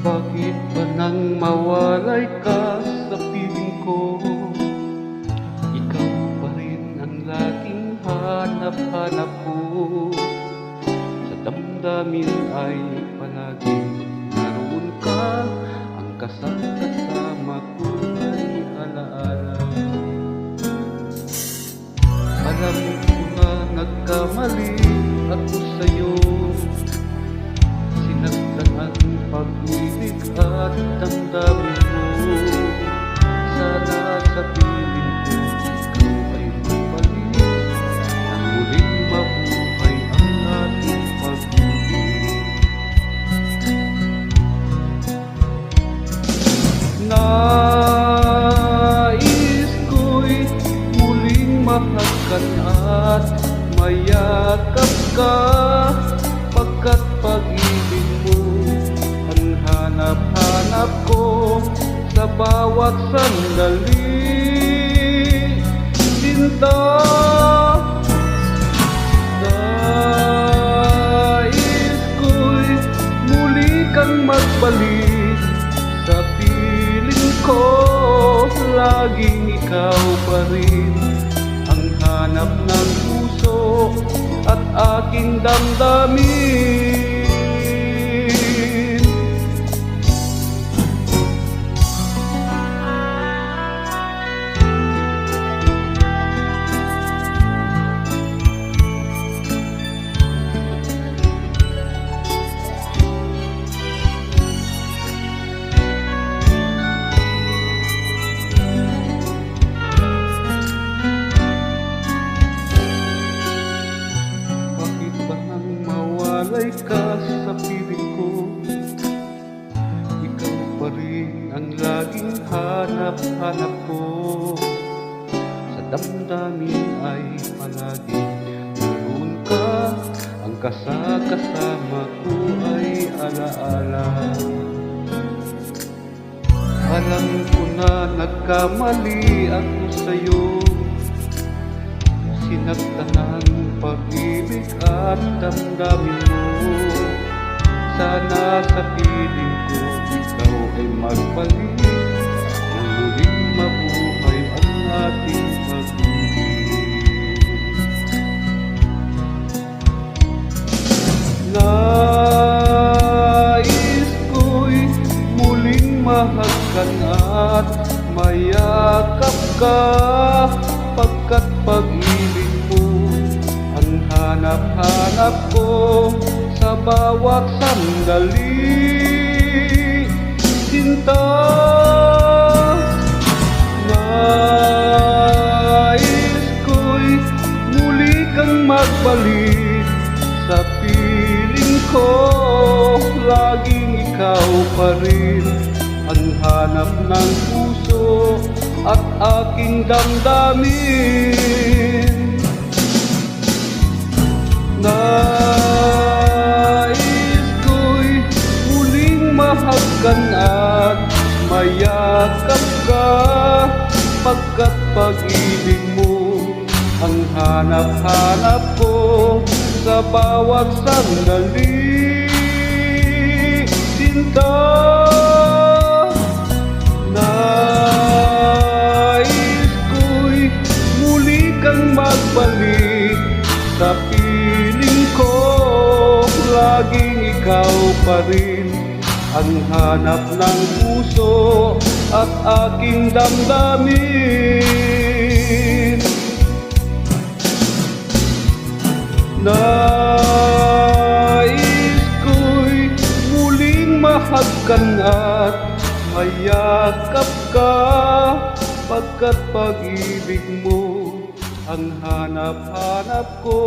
Bakit ba nang mawalay ka sa piling ko? Ikaw pa rin ang laging hanap-hanap ko. Sa damdamin ay palagi naroon ka. Ang kasama ko ay alaala. Alam ko na nagkamali ako sa'yo. Sinaktan ang pag-ibig at damdamin mo. Sana sa piling ko ikaw ay magbalik. Nang muling mabuhay ang ating pag-ibig. Nais ko'y muling mahakan at mayakap ka, pagkat pag-ibig mo ang hanap-hanap ko sa bawat sandali. Sinta, nais ko'y muli kang magbalik sa piling ko. Laging ikaw pa rin ang hanap ng puso at aking damdamin. Mawalay ka sa piling ko, ikaw pa rin ang laging hanap-hanap ko. Sa damdamin ay palagi naroon ka. Ang kasama ko ay alaala. Alam ko na nagkamali ako sa'yo. Sinaktan ang pag-ibig at damdamin mo. Sana sa piling ko ikaw ay magbalik. Nang muling mabuhay ang ating pag-ibig. Nais ko'y muling mahakan at mayakap ka, pagkat pag-ibig mo ang hanap-hanap ko sa bawat sandali. Sinta, nais ko'y muli kang magbalik sa piling ko. Laging ikaw pa rin ang hanap ng puso at aking damdamin. Nais ko'y muling mahagan at mayakap ka, pagkat pag-ibig mo ang hanap-hanap ko sa bawat sandali. Sinta, magbalik sa piling ko. Laging ikaw pa rin ang hanap ng puso at aking damdamin. hahagkan at mayakap ka, pagkat pag-ibig mo ang hanap-hanap ko.